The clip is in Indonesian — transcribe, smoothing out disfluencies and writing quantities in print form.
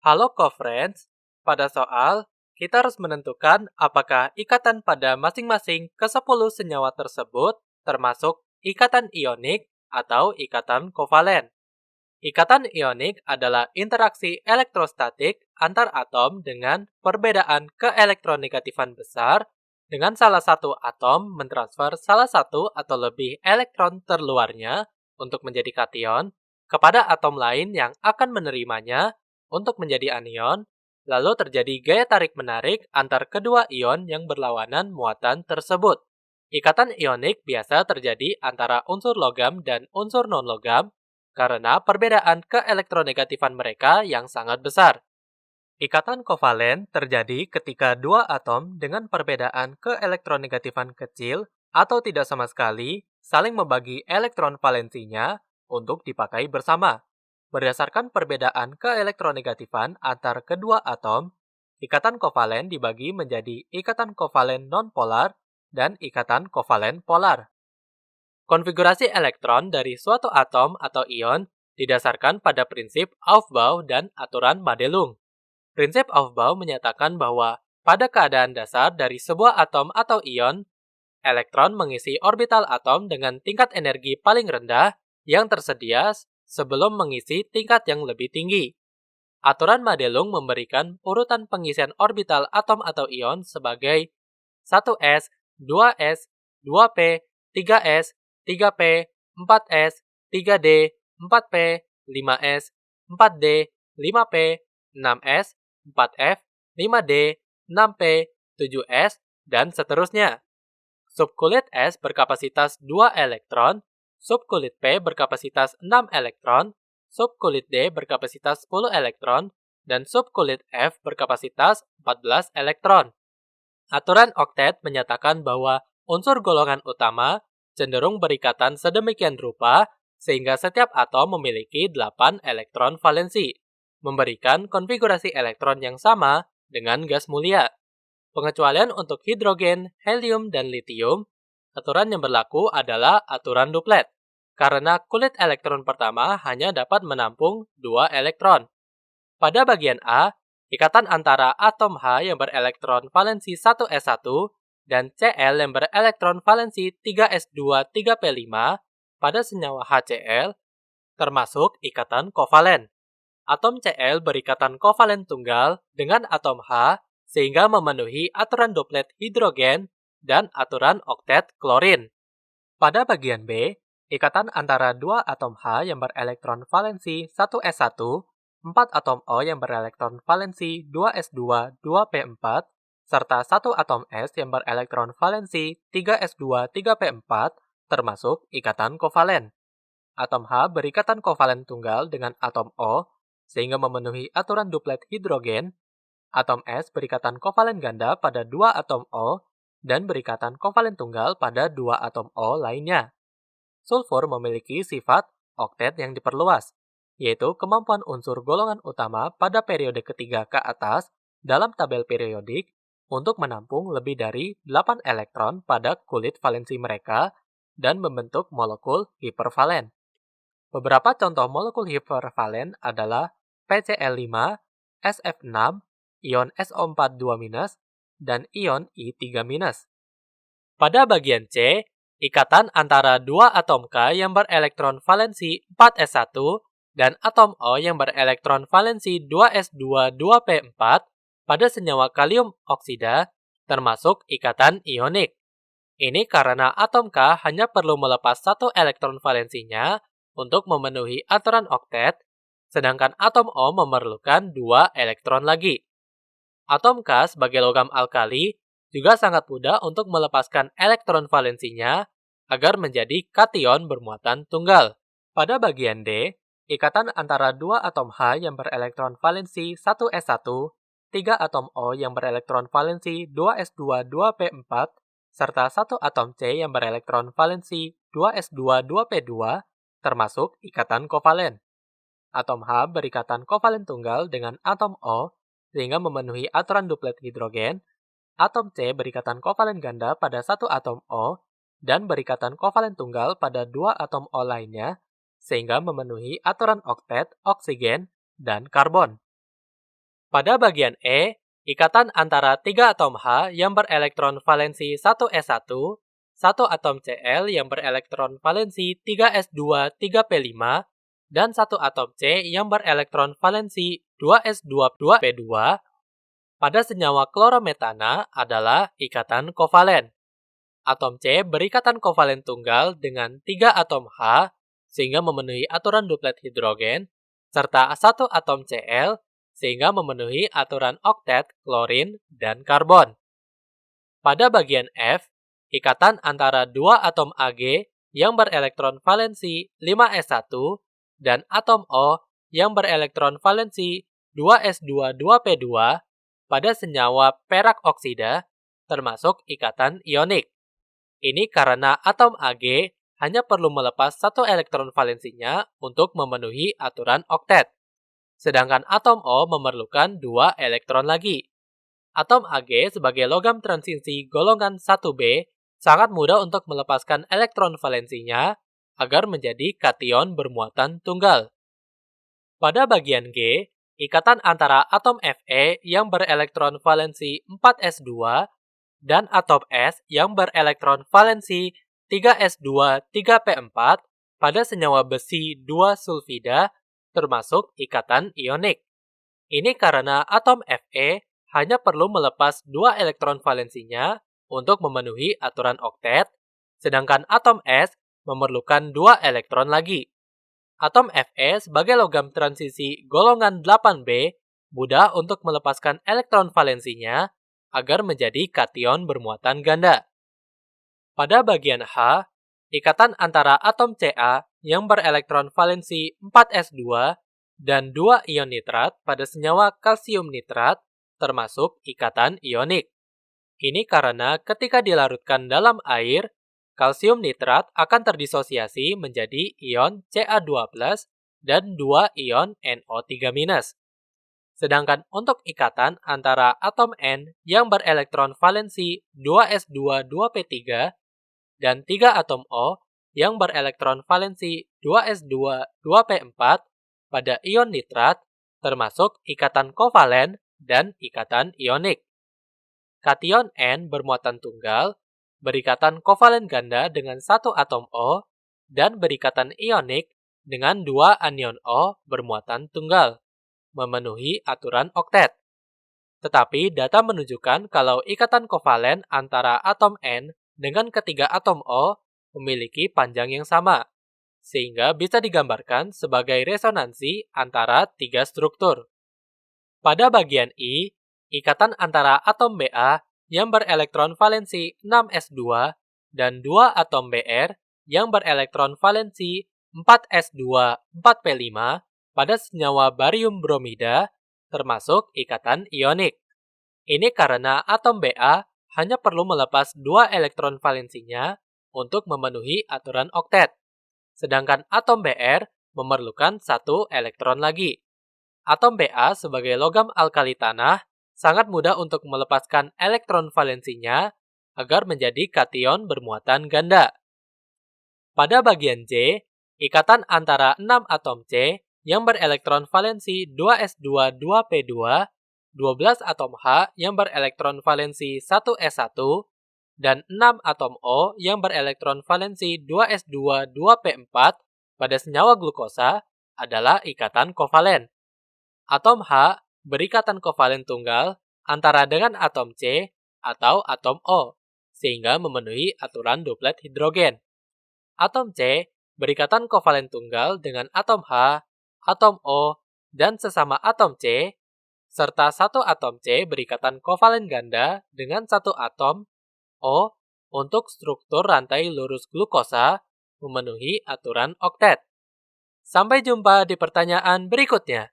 Halo co-friends, pada soal, kita harus menentukan apakah ikatan pada masing-masing ke-10 senyawa tersebut termasuk ikatan ionik atau ikatan kovalen. Ikatan ionik adalah interaksi elektrostatik antar atom dengan perbedaan keelektronegatifan besar dengan salah satu atom mentransfer salah satu atau lebih elektron terluarnya untuk menjadi kation kepada atom lain yang akan menerimanya untuk menjadi anion, lalu terjadi gaya tarik-menarik antar kedua ion yang berlawanan muatan tersebut. Ikatan ionik biasa terjadi antara unsur logam dan unsur non-logam karena perbedaan keelektronegatifan mereka yang sangat besar. Ikatan kovalen terjadi ketika dua atom dengan perbedaan keelektronegatifan kecil atau tidak sama sekali saling membagi elektron valensinya untuk dipakai bersama. Berdasarkan perbedaan keelektronegatifan antar kedua atom, ikatan kovalen dibagi menjadi ikatan kovalen nonpolar dan ikatan kovalen polar. Konfigurasi elektron dari suatu atom atau ion didasarkan pada prinsip Aufbau dan aturan Madelung. Prinsip Aufbau menyatakan bahwa pada keadaan dasar dari sebuah atom atau ion, elektron mengisi orbital atom dengan tingkat energi paling rendah yang tersedia sebelum mengisi tingkat yang lebih tinggi. Aturan Madelung memberikan urutan pengisian orbital atom atau ion sebagai 1s, 2s, 2p, 3s, 3p, 4s, 3d, 4p, 5s, 4d, 5p, 6s, 4f, 5d, 6p, 7s, dan seterusnya. Subkulit S berkapasitas 2 elektron, subkulit P berkapasitas 6 elektron, subkulit D berkapasitas 10 elektron, dan subkulit F berkapasitas 14 elektron. Aturan oktet menyatakan bahwa unsur golongan utama cenderung berikatan sedemikian rupa sehingga setiap atom memiliki 8 elektron valensi, memberikan konfigurasi elektron yang sama dengan gas mulia. Pengecualian untuk hidrogen, helium, dan litium, aturan yang berlaku adalah aturan duplet, karena kulit elektron pertama hanya dapat menampung 2 elektron. Pada bagian A, ikatan antara atom H yang berelektron valensi 1s1 dan Cl yang berelektron valensi 3s2 3p5 pada senyawa HCl termasuk ikatan kovalen. Atom Cl berikatan kovalen tunggal dengan atom H sehingga memenuhi aturan duplet hidrogen dan aturan oktet klorin. Pada bagian B, ikatan antara dua atom H yang berelektron valensi 1s1, 4 atom O yang berelektron valensi 2s2 2p4, serta satu atom S yang berelektron valensi 3s2 3p4 termasuk ikatan kovalen. Atom H berikatan kovalen tunggal dengan atom O sehingga memenuhi aturan duplet hidrogen. Atom S berikatan kovalen ganda pada dua atom O dan berikatan kovalen tunggal pada dua atom O lainnya. Sulfur memiliki sifat oktet yang diperluas, yaitu kemampuan unsur golongan utama pada periode ketiga ke atas dalam tabel periodik untuk menampung lebih dari 8 elektron pada kulit valensi mereka dan membentuk molekul hipervalen. Beberapa contoh molekul hipervalen adalah PCl5, SF6, ion SO4 2-, dan ion I3-. Pada bagian C, ikatan antara dua atom K yang berelektron valensi 4s1 dan atom O yang berelektron valensi 2s2 2p4 pada senyawa kalium oksida termasuk ikatan ionik. Ini karena atom K hanya perlu melepas satu elektron valensinya untuk memenuhi aturan oktet, sedangkan atom O memerlukan 2 elektron lagi. Atom K sebagai logam alkali juga sangat mudah untuk melepaskan elektron valensinya agar menjadi kation bermuatan tunggal. Pada bagian D, ikatan antara dua atom H yang berelektron valensi 1s1, 3 atom O yang berelektron valensi 2s2 2p4, serta satu atom C yang berelektron valensi 2s2 2p2 termasuk ikatan kovalen. Atom H berikatan kovalen tunggal dengan atom O sehingga memenuhi aturan duplet hidrogen. Atom C berikatan kovalen ganda pada satu atom O dan berikatan kovalen tunggal pada dua atom O lainnya sehingga memenuhi aturan oktet, oksigen, dan karbon. Pada bagian E, ikatan antara 3 atom H yang berelektron valensi 1s1, 1 atom Cl yang berelektron valensi 3s2, 3p5, dan 1 atom C yang berelektron valensi 2s2, 2p2 pada senyawa klorometana adalah ikatan kovalen. Atom C berikatan kovalen tunggal dengan 3 atom H sehingga memenuhi aturan duplet hidrogen, serta 1 atom Cl sehingga memenuhi aturan oktet klorin dan karbon. Pada bagian F, ikatan antara 2 atom Ag yang berelektron valensi 5s1 dan atom O yang berelektron valensi 2s2, 2p2 pada senyawa perak oksida termasuk ikatan ionik. Ini karena atom Ag hanya perlu melepas 1 elektron valensinya untuk memenuhi aturan oktet. Sedangkan atom O memerlukan 2 elektron lagi. Atom Ag sebagai logam transisi golongan 1B sangat mudah untuk melepaskan elektron valensinya agar menjadi kation bermuatan tunggal. Pada bagian G, ikatan antara atom Fe yang berelektron valensi 4s2 dan atom S yang berelektron valensi 3s2, 3p4 pada senyawa besi 2 sulfida termasuk ikatan ionik. Ini karena atom Fe hanya perlu melepas 2 elektron valensinya untuk memenuhi aturan oktet, sedangkan atom S memerlukan 2 elektron lagi. Atom Fe sebagai logam transisi golongan 8B mudah untuk melepaskan elektron valensinya agar menjadi kation bermuatan ganda. Pada bagian H, ikatan antara atom Ca yang berelektron valensi 4s2 dan 2 ion nitrat pada senyawa kalsium nitrat termasuk ikatan ionik. Ini karena ketika dilarutkan dalam air, kalsium nitrat akan terdisosiasi menjadi ion Ca2+ dan 2 ion NO3-. Sedangkan untuk ikatan antara atom N yang berelektron valensi 2s2, 2p3 dan 3 atom O yang berelektron valensi 2s2, 2p4 pada ion nitrat termasuk ikatan kovalen dan ikatan ionik. Kation N bermuatan tunggal, berikatan kovalen ganda dengan 1 atom O, dan berikatan ionik dengan 2 anion O bermuatan tunggal, memenuhi aturan oktet. Tetapi data menunjukkan kalau ikatan kovalen antara atom N dengan ketiga atom O memiliki panjang yang sama, sehingga bisa digambarkan sebagai resonansi antara 3 struktur. Pada bagian I, ikatan antara atom Ba yang berelektron valensi 6s2 dan 2 atom Br yang berelektron valensi 4s2, 4p5 pada senyawa barium bromida termasuk ikatan ionik. Ini karena atom Ba hanya perlu melepas 2 elektron valensinya untuk memenuhi aturan oktet, sedangkan atom Br memerlukan 1 elektron lagi. Atom Ba sebagai logam alkali tanah sangat mudah untuk melepaskan elektron valensinya agar menjadi kation bermuatan ganda. Pada bagian J, ikatan antara 6 atom C yang berelektron valensi 2s2, 2p2, 12 atom H yang berelektron valensi 1s1, dan 6 atom O yang berelektron valensi 2s2, 2p4 pada senyawa glukosa adalah ikatan kovalen. Atom H berikatan kovalen tunggal antara dengan atom C atau atom O, sehingga memenuhi aturan duplet hidrogen. Atom C berikatan kovalen tunggal dengan atom H, atom O, dan sesama atom C, serta satu atom C berikatan kovalen ganda dengan satu atom O untuk struktur rantai lurus glukosa memenuhi aturan oktet. Sampai jumpa di pertanyaan berikutnya.